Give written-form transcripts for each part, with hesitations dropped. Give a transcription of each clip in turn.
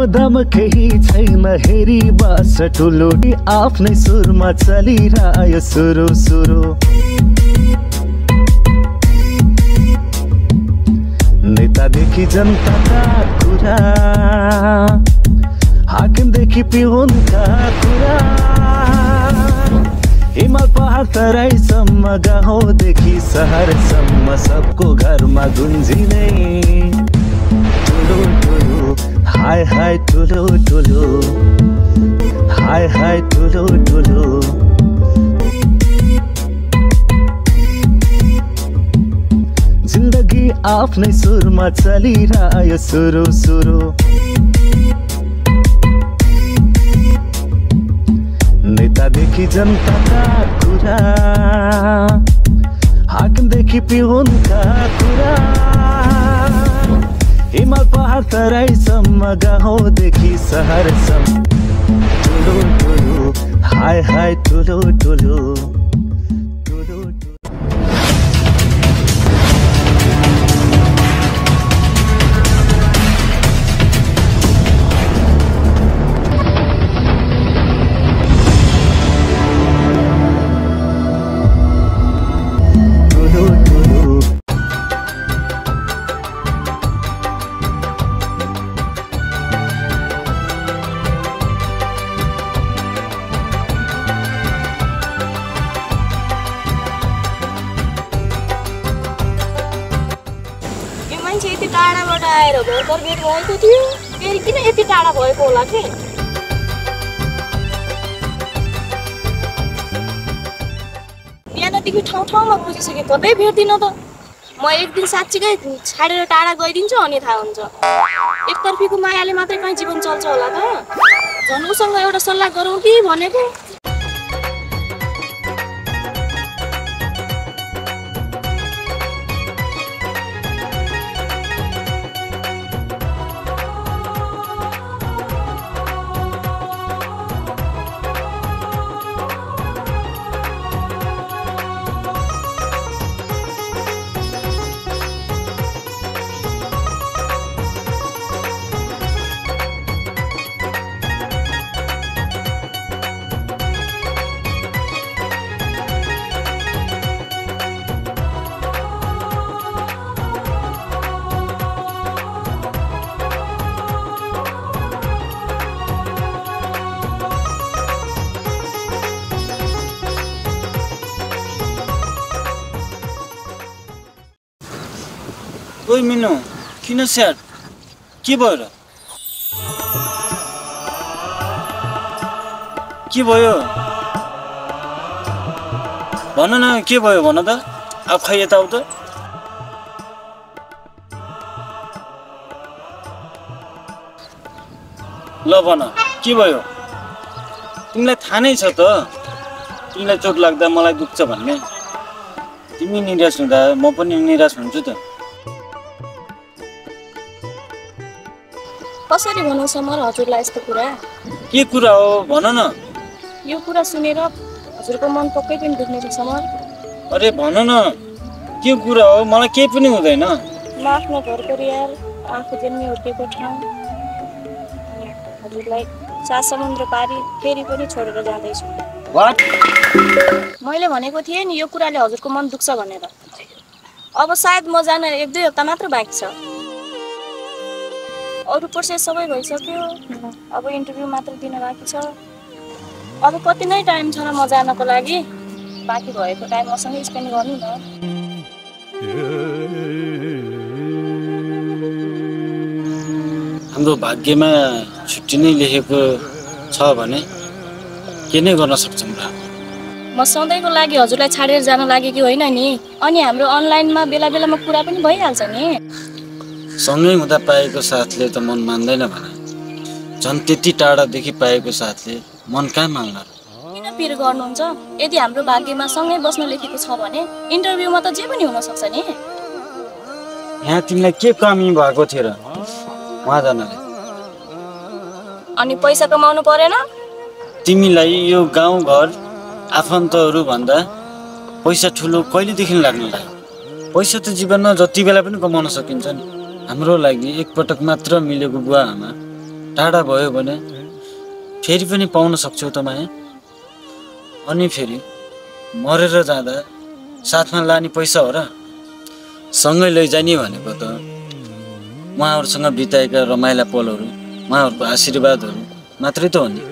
दम केही छैन हेरी बस ठुलो आफ्नै सुरमा चलिरह्यो सुरु सुरु नेतादेखि जनताका कुरा हाकिमदेखि पिउनका कुरा हिमाल पहाड तराईसम्म गाउँदेखि सहरसम्म सबको घरमा गुन्जिने ठुलो ठुलो हाय हाय ठुलो ठुलो हाय हाय ठुलो ठुलो जिन्दगी आफ्नै सुरमा चलिरह्यो सुरु सुरु नेतादेखि जनताका कुरा हाकिमदेखि पिउनका कुरा हिमाल पहाड तराईसम्म गाउँदेखि सहरसम्म ठुलो ठुलो हाय हाय ठुलो ठुलो यति टाढाबाट आएर भर्खर भेट भएको थियो फेरि किन यति टाढा भएको होला के बिहानदेखि ठाउँ ठाउँमा पुगिसके कतै भेट्दिन त म एक दिन साँच्चीकै छाडेर टाढा गइदिन्छु अनि थाहा हुन्छ एकतर्फीको मायाले मात्रै कहीँ जीवन चल्छ होला त झन् उसँग एउटा सल्लाह गरौँ कि भनेको ओइ मिनु किन स्याड के भयो र के भयो भन न के भयो भन त अब खै यताउता ल भन के भयो तिमीलाई थाहा नै छ त तिमीलाई चोट लाग्दा मलाई दुख्छ भन्ने तिमी निराश हुँदा म पनि निराश हुन्छु त कसरी भनौँ समर हजुरलाई यस्तो कुरा के कुरा हो भन न यो कुरा सुनेर हजुरको मन पक्कै पनि दुख्ने छ समर अरे भन न के कुरा हो मलाई केही पनि हुँदैन म आफ्नो घर परिवार आफू जन्मी हुर्केको ठाउँ हजुरलाई सात समुद्र पारी फेरि पनि छोडेर जाँदैछु व्हाट मैले भनेको थिएँ नि यो कुराले हजुरको मन दुख्छ भनेर अब सायद म जान एक दुई हप्ता मात्र बाँकी छ अरू प्रोसेस सबै भइसक्यो अब इन्टरभ्यू मात्र दिन बाँकी छ अब कति नै टाइम छ र म जानको लागि बाँकी भएको टाइम मसँगै स्पेन्ड गर्नु न हाम्रो भाग्यमा छुट्टी नै लेखेको छ भने के नै गर्न सक्छौँ र म सधैँको लागि हजुरलाई छाडेर जान लागेकी होइन नि अनि हाम्रो अनलाइनमा बेला बेलामा कुरा पनि भइहाल्छ नि सँगै हुँदा पाएको साथले त मन मान्दैन भने झन् त्यति टाढादेखि पाएको साथले मन कहाँ मान्ला किन पिर गर्नुहुन्छ यदि हाम्रो भाग्यमा सँगै बस्न लेखेको छ भने इन्टरभ्यूमा त जे पनि हुन सक्छ नि यहाँ तिमीलाई के कमी भएको थियो र वहाँ जानलाई अनि पैसा कमाउनु परेन तिमीलाई यो गाउँ घर आफन्तहरू भन्दा पैसा ठुलो कहिलेदेखि लाग्नला पैसा त जीवनमा जति बेला पनि कमाउन सकिन्छ नि हाम्रो लागि एकपटक मात्र मिलेको बुवा आमा टाढा भयो भने फेरि पनि पाउन सक्छौ त माया। अनि फेरि मरेर जाँदा साथमा लाने पैसा हो र, सँगै लैजाने भनेको त उहाँहरूसँग बिताएका रमाइला पलहरू, उहाँहरूको आशीर्वादहरू मात्रै त हो नि।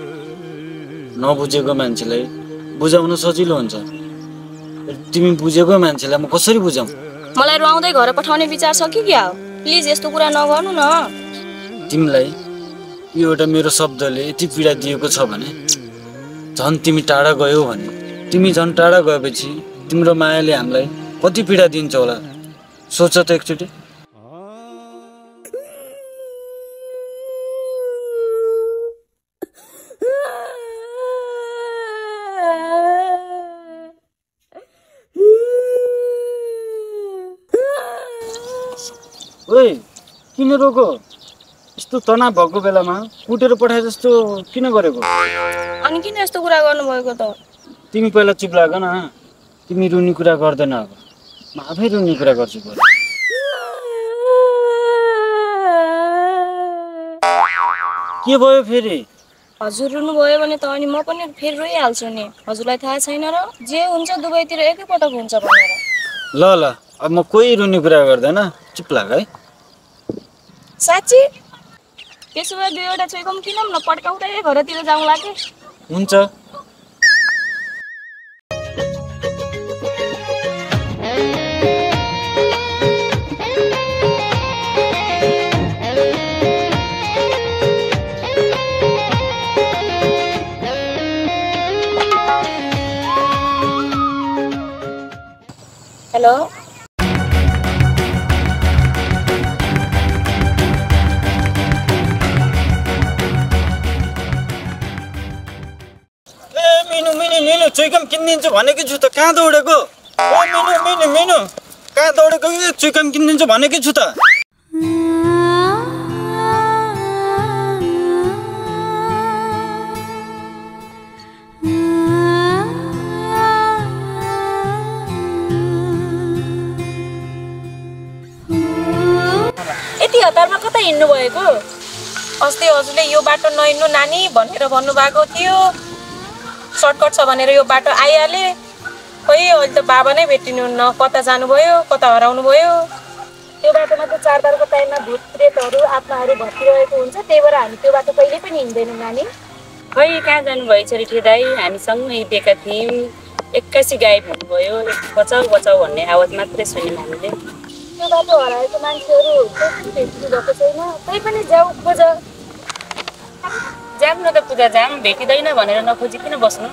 नबुझेको मान्छेलाई बुझाउन सजिलो हुन्छ, तिमी बुझेको मान्छेलाई म कसरी बुझाउँ? मलाई रुवाउँदै घर पठाउने विचार छ कि क्या हो? प्लिज यस्तो कुरा नगर्नु न। तिमीलाई यो एउटा मेरो शब्दले यति पीडा दिएको छ भने झन् तिमी टाढा गयौ भने, तिमी झन् टाढा गएपछि तिम्रो मायाले हामीलाई कति पीडा दिन्छ होला, सोच त एकचोटि। ओए किन रोको? यस्तो तनाव भएको बेलामा कुटेर पठाए जस्तो किन गरेको? अनि किन यस्तो कुरा गर्नुभएको त? तिमी पहिला चुप लाग न, तिमी रुने कुरा गर्दैन, अब म आफै रुने कुरा गर्छु। के भयो फेरि? हजुर रुनुभयो भने त अनि म पनि फेरि रोइहाल्छु नि। हजुरलाई थाहा छैन र, जे हुन्छ दुवैतिर एकैपटक हुन्छ भनेर। ल ल, अब म कोही रुने कुरा गर्दैन, चुप लाग है। साँच्ची? त्यसो भए दुईवटा चुइकम किनौँ न, पड्काउँदै घरतिर जाउँला कि? हुन्छ। हेलो, मिनु चुइकम किनिदिन्छु भनेको छु त, कहाँ दौडेको? ओ मिनु कहाँ दौडेको? चुइकम किनिदिन्छु भनेको छु त। यति हतारमा कता हिँड्नु भएको? अस्ति हजुरले यो बाटो नहिँड्नु नानी भनेर भन्नुभएको थियो, सर्टकट छ भनेर यो बाटो आइहाले। खोइ अहिले त बाबा नै भेटिनुहुन्न, कता जानुभयो, कता हराउनु भयो। त्यो बाटोमा त चाडबाडको टाइममा भूत प्रेतहरू आत्माहरू भत्किरहेको हुन्छ, त्यही भएर हामी त्यो बाटो कहिले पनि हिँड्दैनौँ नानी। खै कहाँ जानुभयो छोरीठी दाई? हामीसँग हिँडेका थियौँ, एक्कासी गायब हुनुभयो। बचाउ बचाउ भन्ने आवाज मात्रै सुन्यौँ हामीले। त्यो बाटो हराएको मान्छेहरू भेटिनु भएको छैन, तै पनि जाऊ खोज। जाम न त पूजा, जाम भेटिँदैन भनेर नखोजिकन बस्नु।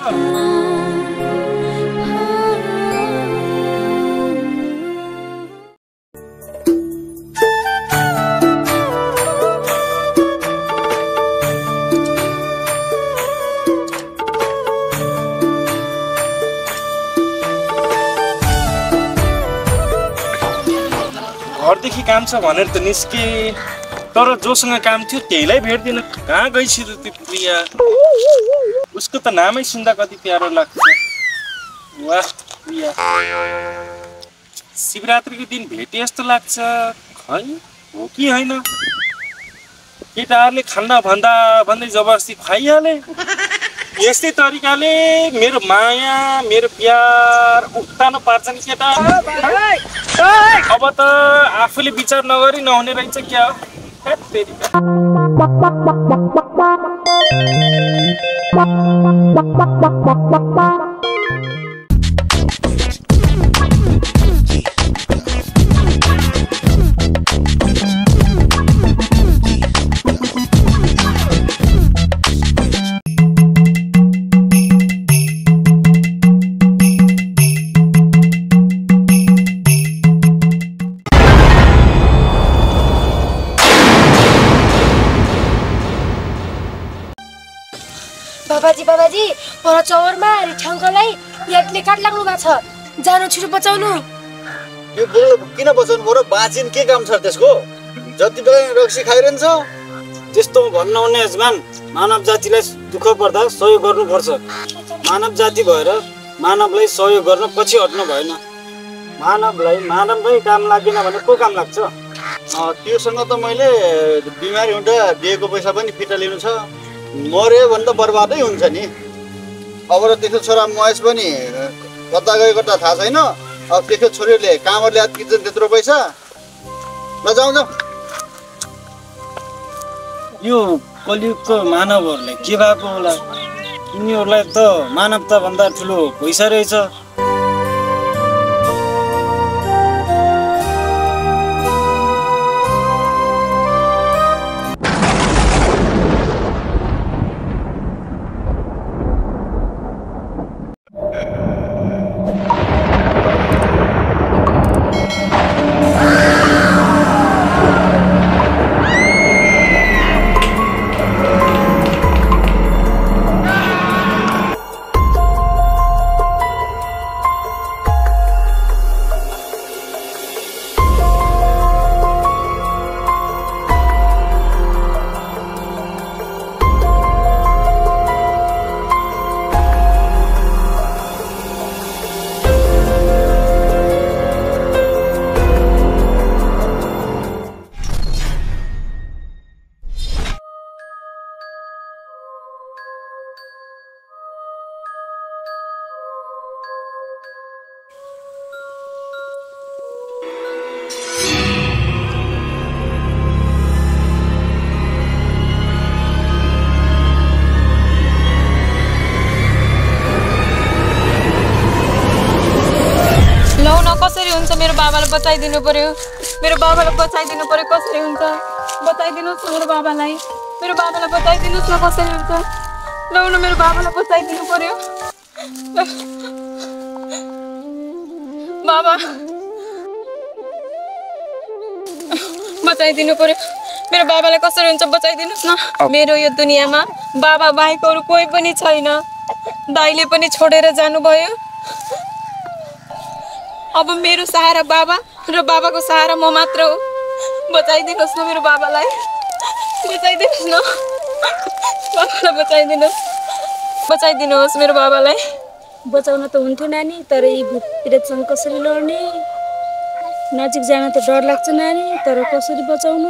घरदेखि काम छ भनेर त निस्के, तर जोसँग काम थियो त्यहीलाई भेट्दिन। कहाँ गइसु त्यो प्रिया? उसको त नामै सुन्दा कति प्यारो लाग्छ। वाह प्रिया, शिवरात्रिको दिन भेटे जस्तो लाग्छ। खै हो कि होइन? केटाहरूले खान्न भन्दा भन्दै जबरजस्ती खुवाइहाले। यस्तै तरिकाले मेरो माया, मेरो प्यार उक्तानो पार्छ नि केटा। अब त आफूले विचार नगरी नहुने रहेछ क्या हो? बाबाजी पर चौरमा रिठ्याङ्कलाई यादले काट लाग्नु भएको छ, जानु छिटो बचाउनु। यो बुढो किन बचाउनु पर्यो? बाँचिन के काम छ त्यसको? जति बेला रक्सी खाइरहन्छ। त्यस्तो भन्नु हुने यजमान, मानव जातिलाई दुःख पर्दा सहयोग गर्नुपर्छ। मानव जाति भएर मानवलाई सहयोग गर्न पछि हट्नु भएन। मानवलाई मानवमै काम लागेन भने को काम लाग्छ? त्योसँग त मैले बिमारी हुँदा दिएको पैसा पनि फिर्ता लिनु छ। मऱ्यो भने त बर्बादै हुन्छ नि। अब र त्यसको छोरा महेश पनि कता गयो कता थाहा छैन। अब त्यसको छोरीले कामले ल्याएको किन्छन् त्यत्रो पैसा। ल जाउँ जाउँ। यो कलियुगको मानवहरूले के भएको होला? यिनीहरूलाई त मानवता भन्दा ठुलो पैसा रहेछ। कसरी हुन्छ मेरो बाबालाई बताइदिनु पर्यो। मेरो बाबालाई बचाइदिनु पर्यो। कसरी हुन्छ बताइदिनुहोस् न मेरो बाबालाई। मेरो बाबालाई बताइदिनुहोस् न कसरी हुन्छ। लौ न मेरो बाबालाई बचाइदिनु पर्यो। बाबा बचाइदिनु पर्यो। मेरो बाबालाई कसरी हुन्छ बचाइदिनुहोस् न। मेरो यो दुनियाँमा बाबा बाहेक अरू कोही पनि छैन। दाइले पनि छोडेर जानुभयो। अब मेरो सहारा बाबा र बाबाको सहारा म मात्र हो। बचाइदिनुहोस् न मेरो बाबालाई। बचाइदिनुहोस् न। बाबालाई बचाइदिनुहोस्। बचाइदिनुहोस् मेरो बाबालाई। बचाउन त हुन्थ्यो नानी, तर यी भूत प्रेतसँग कसरी लड्ने? नजिक जान त डर लाग्छ नानी, तर कसरी बचाउनु?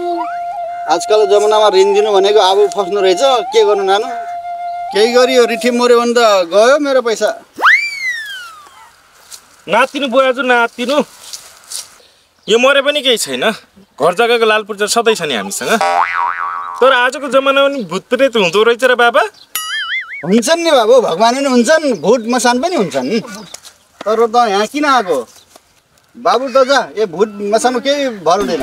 आजकल जमानामा ऋण दिनु भनेको आबु फस्नु रहेछ। के गर्नु नानु? केही गरी यो रिठी मर्यो भने त गयो मेरो पैसा। नातिनु बोयाजु नातिनु, यो मरे पनि केही छैन। घर जग्गाको लाल पूर्जा सधैँ छ नि हामीसँग। तर आजको जमानामा नि भूत प्रेत हुँदो रहेछ र बाबा। हुन्छन् नि बाबु, भगवान पनि हुन्छन्, भूत मसान पनि हुन्छन्। तर त यहाँ किन आएको बाबु? त जा, यो भूत मसानमा केही भर हुँदैन।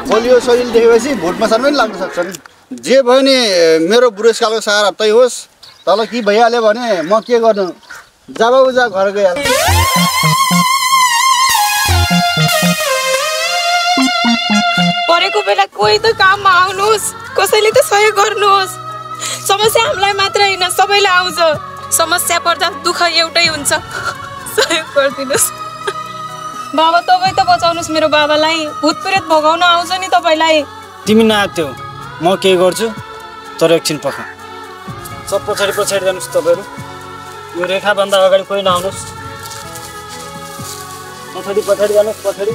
बलियो शरीर देखेपछि भूत मसान पनि लाग्न सक्छन्। जे भयो नि मेरो बुढेसकालको सहारा तै होस्। तल कि भइहाल्यो भने म के गर्नु? जा बाबु जा, घर गइहाल। परेको बेला कोही त काममा आउनुहोस्। कसैले त सहयोग गर्नुहोस्। समस्या हामीलाई मात्र होइन, सबैलाई आउँछ। समस्या पर्दा दुःख एउटै हुन्छ। सहयोग गरिदिनुहोस् बाबा। तपाईँ त बचाउनुहोस् मेरो बाबालाई। भूत प्रेत भगाउन आउँछ नि तपाईँलाई। तिमी नआत्यो, म के गर्छु। तर एकछिन पख। सब पछाडि पछाडि जानुहोस् तपाईँहरू। यो रेखाभन्दा अगाडि कोही नआउनुहोस्। पछाडि पछाडि जानुहोस्। पछाडि